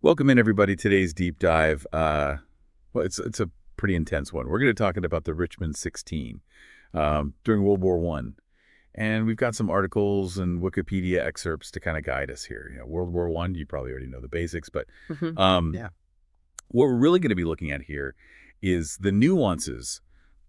Welcome in, everybody. Today's deep dive. It's a pretty intense one. We're going to talk about the Richmond 16 during World War I. And we've got some articles and Wikipedia excerpts to kind of guide us here. World War I, you probably already know the basics, but Yeah. what we're really going to be looking at here is the nuances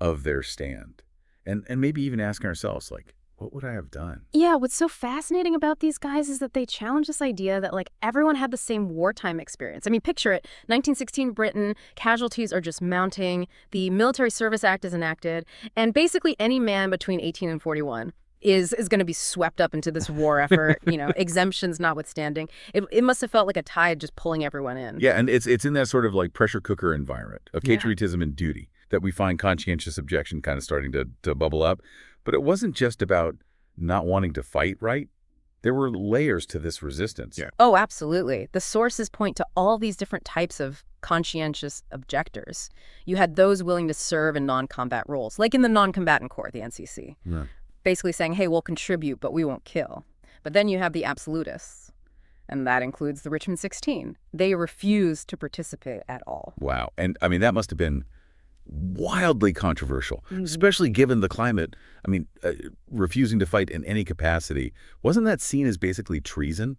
of their stand. And maybe even asking ourselves, like, what would I have done? Yeah, what's so fascinating about these guys is that they challenge this idea that, everyone had the same wartime experience. I mean, picture it. 1916 Britain, casualties are just mounting, the Military Service Act is enacted, and basically any man between 18 and 41 is going to be swept up into this war effort, exemptions notwithstanding. It must have felt like a tide just pulling everyone in. Yeah, and it's in that sort of like pressure cooker environment of patriotism and duty that we find conscientious objection kind of starting to bubble up. But it wasn't just about not wanting to fight, right? There were layers to this resistance. Yeah. Oh, absolutely. The sources point to all these different types of conscientious objectors. You had those willing to serve in non-combat roles, like in the non-combatant corps, the NCC. Yeah. Basically saying, hey, we'll contribute, but we won't kill. But then you have the absolutists, and that includes the Richmond 16. They refuse to participate at all. Wow. And I mean, that must have been wildly controversial, especially given the climate. I mean, refusing to fight in any capacity. Wasn't that seen as basically treason?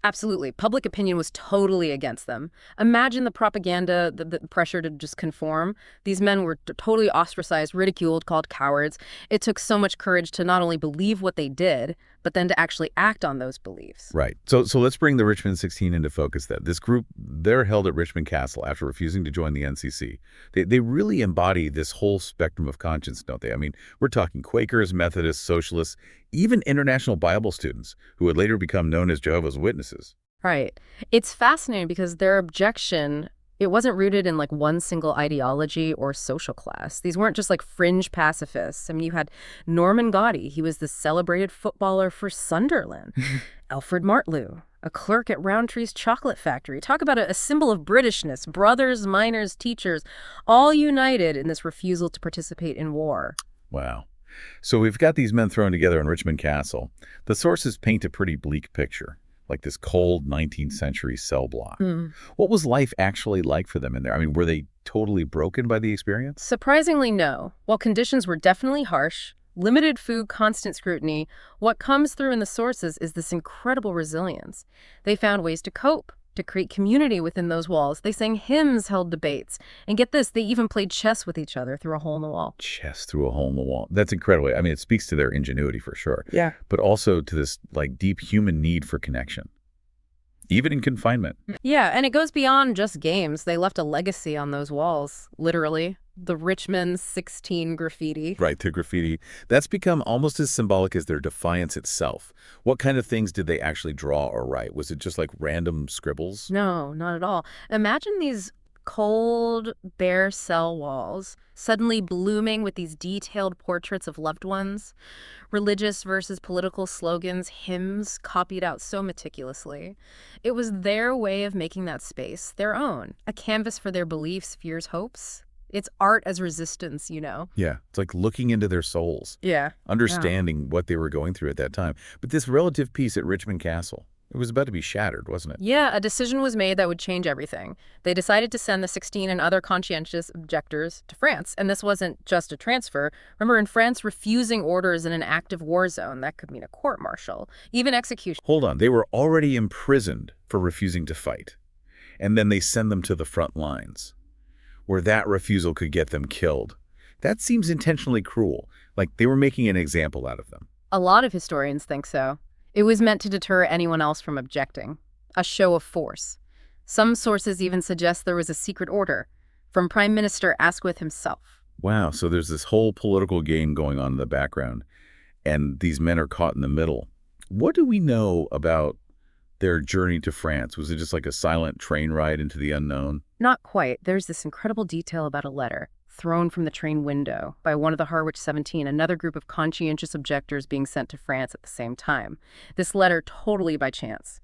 Absolutely. Public opinion was totally against them. Imagine the propaganda, the pressure to just conform. These men were totally ostracized, ridiculed, called cowards. It took so much courage to not only believe what they did, but then to actually act on those beliefs. Right. So let's bring the Richmond 16 into focus then. This group, they're held at Richmond Castle after refusing to join the NCC. They really embody this whole spectrum of conscience, don't they? I mean, we're talking Quakers, Methodists, Socialists, even International Bible students who would later become known as Jehovah's Witnesses. Right. It's fascinating because their objection, it wasn't rooted in one single ideology or social class. These weren't just fringe pacifists. I mean, you had Norman Gotti. He was the celebrated footballer for Sunderland. Alfred Martlew, a clerk at Roundtree's chocolate factory. Talk about a symbol of Britishness. Brothers, miners, teachers, all united in this refusal to participate in war. Wow. So we've got these men thrown together in Richmond Castle. The sources paint a pretty bleak picture, like this cold 19th century cell block. What was life actually like for them in there? I mean, were they totally broken by the experience? Surprisingly, no. While conditions were definitely harsh, limited food, constant scrutiny, what comes through in the sources is this incredible resilience. They found ways to cope, to create community within those walls. They sang hymns, held debates. And get this, they even played chess with each other through a hole in the wall. Chess through a hole in the wall. That's incredible. I mean, it speaks to their ingenuity for sure. Yeah. But also to this deep human need for connection, even in confinement. Yeah, and it goes beyond just games. They left a legacy on those walls, literally. The Richmond 16 graffiti. Right, the graffiti. That's become almost as symbolic as their defiance itself. What kind of things did they actually draw or write? Was it just random scribbles? No, not at all. Imagine these cold, bare cell walls suddenly blooming with these detailed portraits of loved ones, religious versus political slogans, hymns copied out so meticulously. It was their way of making that space their own, a canvas for their beliefs, fears, hopes. It's art as resistance, Yeah, it's like looking into their souls. Yeah. Understanding what they were going through at that time. But this relative peace at Richmond Castle, it was about to be shattered, wasn't it? Yeah, a decision was made that would change everything. They decided to send the 16 and other conscientious objectors to France. And this wasn't just a transfer. Remember, in France, refusing orders in an active war zone, that could mean a court-martial, even execution. Hold on, they were already imprisoned for refusing to fight. And then they send them to the front lines, where that refusal could get them killed. That seems intentionally cruel. Like they were making an example out of them. A lot of historians think so. It was meant to deter anyone else from objecting. A show of force. Some sources even suggest there was a secret order from Prime Minister Asquith himself. Wow, so there's this whole political game going on in the background, and these men are caught in the middle. What do we know about their journey to France? Was it just like a silent train ride into the unknown? Not quite. There's this incredible detail about a letter thrown from the train window by one of the Harwich 17, another group of conscientious objectors being sent to France at the same time. This letter, totally by chance,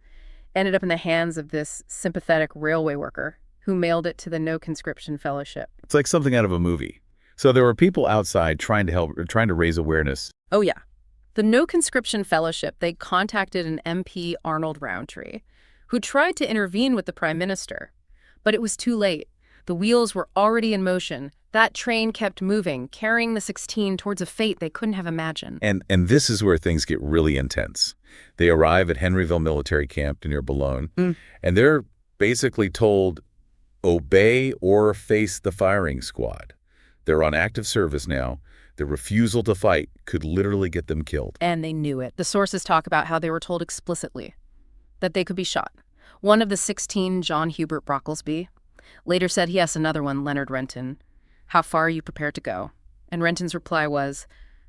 ended up in the hands of this sympathetic railway worker who mailed it to the No Conscription Fellowship. It's like something out of a movie. So there were people outside trying to help, trying to raise awareness. Oh, yeah. The No Conscription Fellowship, they contacted an MP, Arnold Roundtree, who tried to intervene with the prime minister. But it was too late. The wheels were already in motion. That train kept moving, carrying the 16 towards a fate they couldn't have imagined. And this is where things get really intense. They arrive at Henryville Military Camp near Boulogne, and they're basically told, obey or face the firing squad. They're on active service now. Their refusal to fight could literally get them killed. And they knew it. The sources talk about how they were told explicitly that they could be shot. One of the 16, John Hubert Brocklesby, later said he asked another one, Leonard Renton, "How far are you prepared to go?" And Renton's reply was,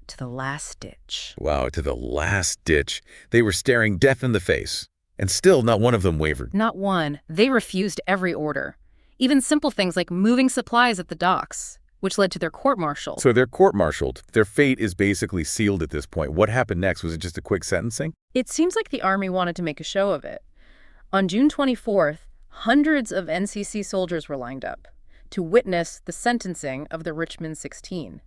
"To the last ditch." Wow, to the last ditch. They were staring death in the face. And still, not one of them wavered. Not one. They refused every order. Even simple things like moving supplies at the docks, which led to their court-martial. So they're court-martialed. Their fate is basically sealed at this point. What happened next? Was it just a quick sentencing? It seems like the Army wanted to make a show of it. On June 24th, hundreds of NCC soldiers were lined up to witness the sentencing of the Richmond 16.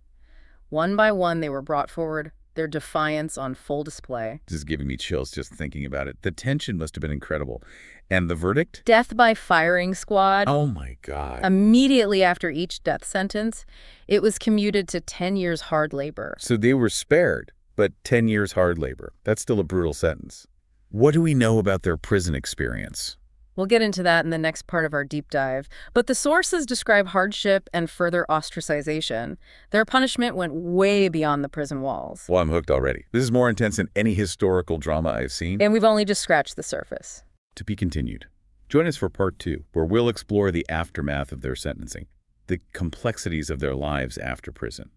One by one, they were brought forward, their defiance on full display. This is giving me chills just thinking about it. The tension must have been incredible. And the verdict? Death by firing squad. Oh my God. Immediately after each death sentence, it was commuted to 10 years hard labor. So they were spared, but 10 years hard labor. That's still a brutal sentence. What do we know about their prison experience? We'll get into that in the next part of our deep dive. But the sources describe hardship and further ostracization. Their punishment went way beyond the prison walls. Well, I'm hooked already. This is more intense than any historical drama I've seen. And we've only just scratched the surface. To be continued. Join us for part 2, where we'll explore the aftermath of their sentencing, the complexities of their lives after prison,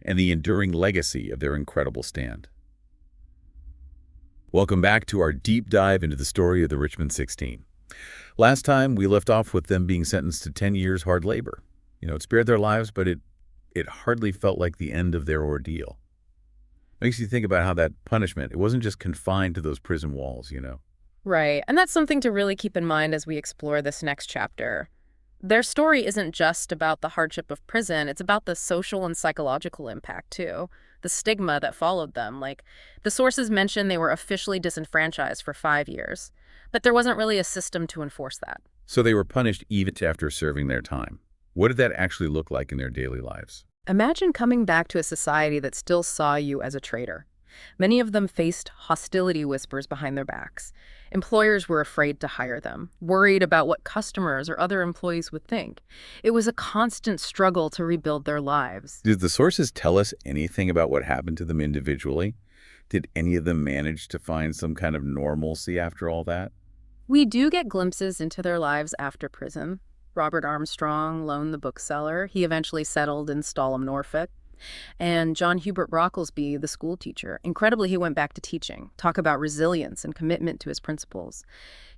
and the enduring legacy of their incredible stand. Welcome back to our deep dive into the story of the Richmond 16. Last time, we left off with them being sentenced to 10 years hard labor. It spared their lives, but it hardly felt like the end of their ordeal. Makes you think about how that punishment, it wasn't just confined to those prison walls, Right, and that's something to really keep in mind as we explore this next chapter. Their story isn't just about the hardship of prison, it's about the social and psychological impact, too. The stigma that followed them. Like, the sources mention they were officially disenfranchised for 5 years, but there wasn't really a system to enforce that. So they were punished even after serving their time. What did that actually look like in their daily lives? Imagine coming back to a society that still saw you as a traitor. Many of them faced hostility whispers behind their backs. Employers were afraid to hire them, worried about what customers or other employees would think. It was a constant struggle to rebuild their lives. Did the sources tell us anything about what happened to them individually? Did any of them manage to find some kind of normalcy after all that? We do get glimpses into their lives after prison. Robert Armstrong, Lone the bookseller, he eventually settled in Stalham, Norfolk. And John Hubert Brocklesby, the school teacher. Incredibly, he went back to teaching. Talk about resilience and commitment to his principles.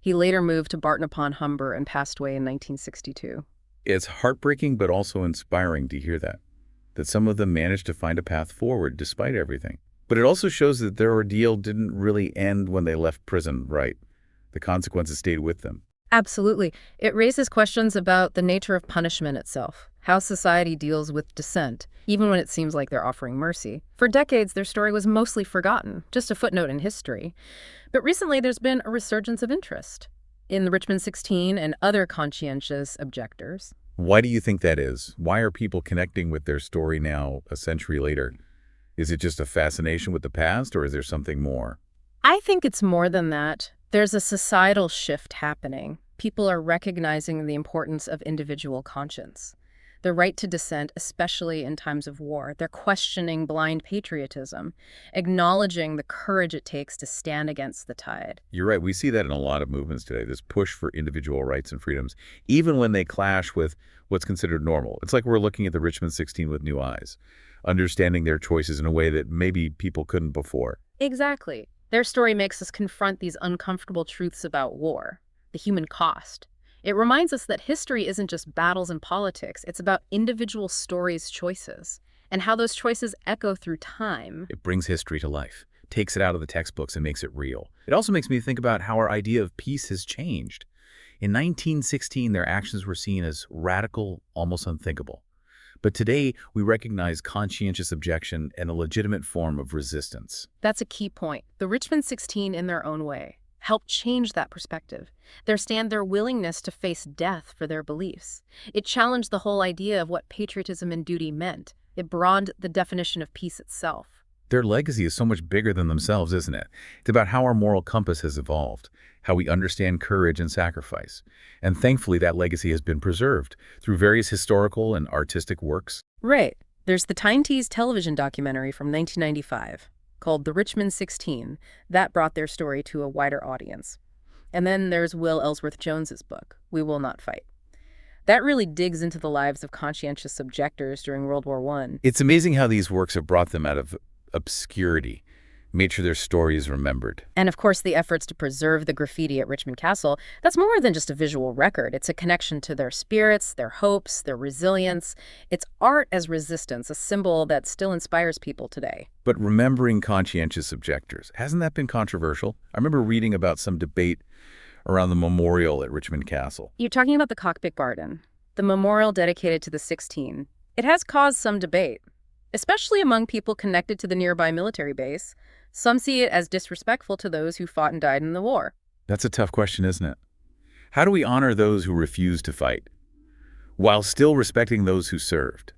He later moved to Barton upon Humber and passed away in 1962. It's heartbreaking but also inspiring to hear that some of them managed to find a path forward despite everything. But it also shows that their ordeal didn't really end when they left prison, right? The consequences stayed with them. Absolutely. It raises questions about the nature of punishment itself, how society deals with dissent, even when it seems like they're offering mercy. For decades, their story was mostly forgotten, just a footnote in history. But recently, there's been a resurgence of interest in the Richmond 16 and other conscientious objectors. Why do you think that is? Why are people connecting with their story now, a century later? Is it just a fascination with the past, or is there something more? I think it's more than that. There's a societal shift happening. People are recognizing the importance of individual conscience, the right to dissent, especially in times of war. They're questioning blind patriotism, acknowledging the courage it takes to stand against the tide. You're right. We see that in a lot of movements today, this push for individual rights and freedoms, even when they clash with what's considered normal. It's like we're looking at the Richmond 16 with new eyes, understanding their choices in a way that maybe people couldn't before. Exactly. Their story makes us confront these uncomfortable truths about war, the human cost. It reminds us that history isn't just battles and politics. It's about individual stories' choices and how those choices echo through time. It brings history to life, takes it out of the textbooks and makes it real. It also makes me think about how our idea of peace has changed. In 1916, their actions were seen as radical, almost unthinkable. But today, we recognize conscientious objection and a legitimate form of resistance. That's a key point. The Richmond 16, in their own way, helped change that perspective. Their willingness to face death for their beliefs. It challenged the whole idea of what patriotism and duty meant. It broadened the definition of peace itself. Their legacy is so much bigger than themselves, isn't it? It's about how our moral compass has evolved, how we understand courage and sacrifice. And thankfully, that legacy has been preserved through various historical and artistic works. Right. There's the Time Tease television documentary from 1995 called The Richmond 16 that brought their story to a wider audience. And then there's Will Ellsworth Jones's book, We Will Not Fight. That really digs into the lives of conscientious objectors during World War I. It's amazing how these works have brought them out of obscurity, made sure their story is remembered. And of course, the efforts to preserve the graffiti at Richmond Castle, that's more than just a visual record. It's a connection to their spirits, their hopes, their resilience. It's art as resistance, a symbol that still inspires people today. But remembering conscientious objectors, hasn't that been controversial? I remember reading about some debate around the memorial at Richmond Castle. You're talking about the cockpit garden, the memorial dedicated to the 16. It has caused some debate, especially among people connected to the nearby military base. Some see it as disrespectful to those who fought and died in the war. That's a tough question, isn't it? How do we honor those who refuse to fight, while still respecting those who served?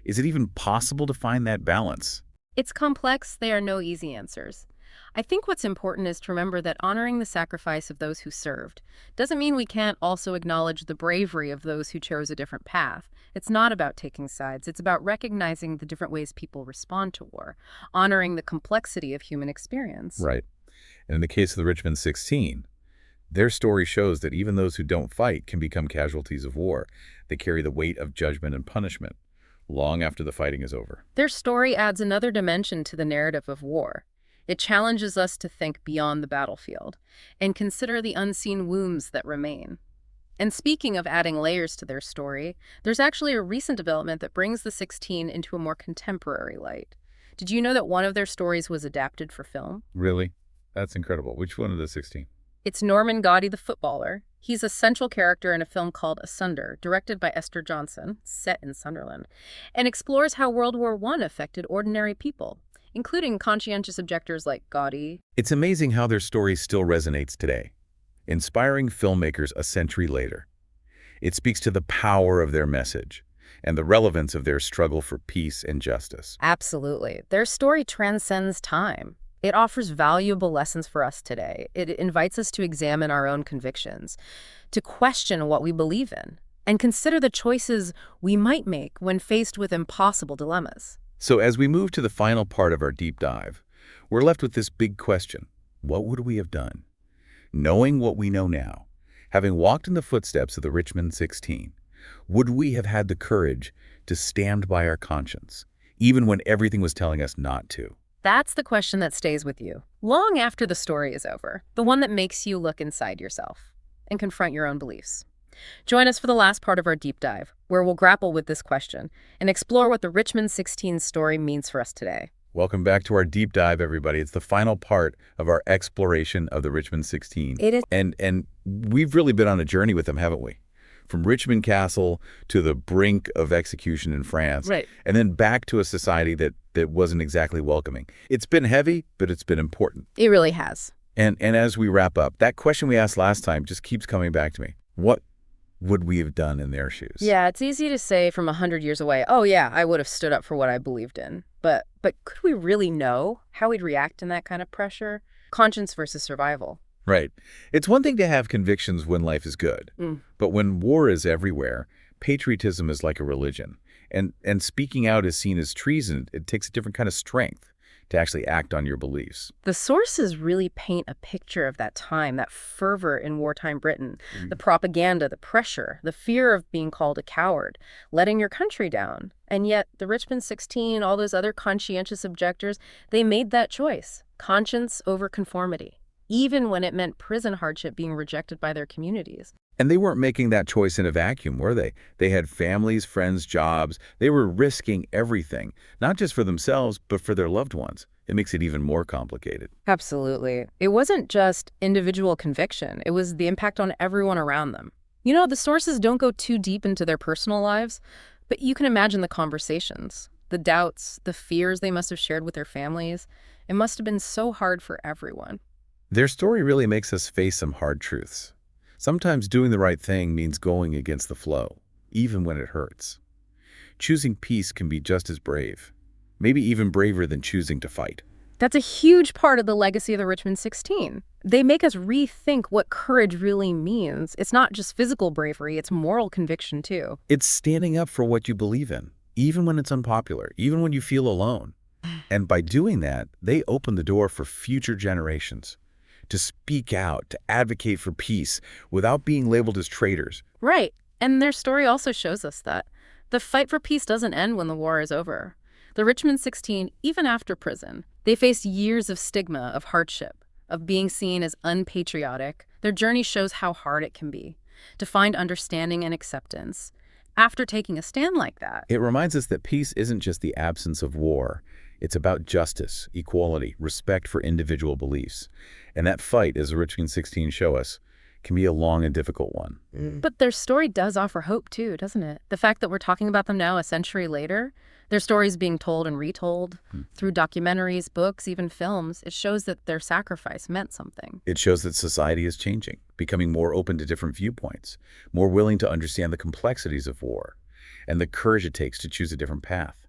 Is it even possible to find that balance? It's complex. There are no easy answers. I think what's important is to remember that honoring the sacrifice of those who served doesn't mean we can't also acknowledge the bravery of those who chose a different path. It's not about taking sides. It's about recognizing the different ways people respond to war, honoring the complexity of human experience. Right. And in the case of the Richmond 16, their story shows that even those who don't fight can become casualties of war. They carry the weight of judgment and punishment long after the fighting is over. Their story adds another dimension to the narrative of war. It challenges us to think beyond the battlefield and consider the unseen wounds that remain. And speaking of adding layers to their story, there's actually a recent development that brings the 16 into a more contemporary light. Did you know that one of their stories was adapted for film? Really? That's incredible. Which one of the 16? It's Norman Gotti, the footballer. He's a central character in a film called Asunder, directed by Esther Johnson, set in Sunderland, and explores how World War I affected ordinary people, including conscientious objectors like Gotti. It's amazing how their story still resonates today, inspiring filmmakers a century later. It speaks to the power of their message and the relevance of their struggle for peace and justice. Absolutely. Their story transcends time. It offers valuable lessons for us today. It invites us to examine our own convictions, to question what we believe in, and consider the choices we might make when faced with impossible dilemmas. So as we move to the final part of our deep dive, we're left with this big question. What would we have done? Knowing what we know now, having walked in the footsteps of the Richmond 16, would we have had the courage to stand by our conscience, even when everything was telling us not to? That's the question that stays with you long after the story is over, the one that makes you look inside yourself and confront your own beliefs. Join us for the last part of our deep dive, where we'll grapple with this question and explore what the Richmond 16 story means for us today. Welcome back to our deep dive, everybody. It's the final part of our exploration of the Richmond 16. It is. And we've really been on a journey with them, haven't we? From Richmond Castle to the brink of execution in France. Right. And then back to a society that wasn't exactly welcoming. It's been heavy, but it's been important. It really has. And as we wrap up, that question we asked last time just keeps coming back to me. What would we have done in their shoes? Yeah, it's easy to say from 100 years away, oh yeah, I would have stood up for what I believed in. But could we really know how we'd react in that kind of pressure? Conscience versus survival. Right. It's one thing to have convictions when life is good, but when war is everywhere, patriotism is like a religion. And speaking out is seen as treason. It takes a different kind of strength to actually act on your beliefs. The sources really paint a picture of that time, that fervor in wartime Britain, the propaganda, the pressure, the fear of being called a coward, letting your country down. And yet the Richmond 16, all those other conscientious objectors, they made that choice, conscience over conformity, even when it meant prison hardship being rejected by their communities. And they weren't making that choice in a vacuum, were they? They had families, friends, jobs. They were risking everything, not just for themselves, but for their loved ones. It makes it even more complicated. Absolutely. It wasn't just individual conviction. It was the impact on everyone around them. You know, the sources don't go too deep into their personal lives, but you can imagine the conversations, the doubts, the fears they must have shared with their families. It must have been so hard for everyone. Their story really makes us face some hard truths. Sometimes doing the right thing means going against the flow, even when it hurts. Choosing peace can be just as brave, maybe even braver than choosing to fight. That's a huge part of the legacy of the Richmond 16. They make us rethink what courage really means. It's not just physical bravery, it's moral conviction too. It's standing up for what you believe in, even when it's unpopular, even when you feel alone. And by doing that, they open the door for future generations to speak out, to advocate for peace without being labeled as traitors. Right. And their story also shows us that the fight for peace doesn't end when the war is over. The Richmond 16, even after prison, they faced years of stigma, of hardship, of being seen as unpatriotic. Their journey shows how hard it can be to find understanding and acceptance after taking a stand like that. It reminds us that peace isn't just the absence of war. It's about justice, equality, respect for individual beliefs. And that fight, as the Richmond 16 show us, can be a long and difficult one. But their story does offer hope too, doesn't it? The fact that we're talking about them now a century later, their stories being told and retold through documentaries, books, even films, it shows that their sacrifice meant something. It shows that society is changing, becoming more open to different viewpoints, more willing to understand the complexities of war, and the courage it takes to choose a different path.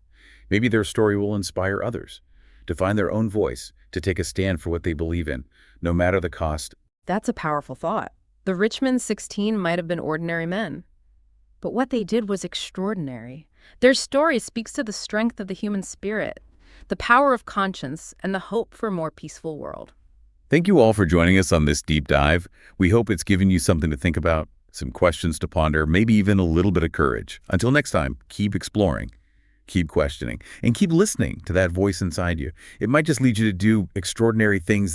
Maybe their story will inspire others to find their own voice, to take a stand for what they believe in, no matter the cost. That's a powerful thought. The Richmond 16 might have been ordinary men, but what they did was extraordinary. Their story speaks to the strength of the human spirit, the power of conscience, and the hope for a more peaceful world. Thank you all for joining us on this deep dive. We hope it's given you something to think about, some questions to ponder, maybe even a little bit of courage. Until next time, keep exploring, keep questioning, and keep listening to that voice inside you. It might just lead you to do extraordinary things.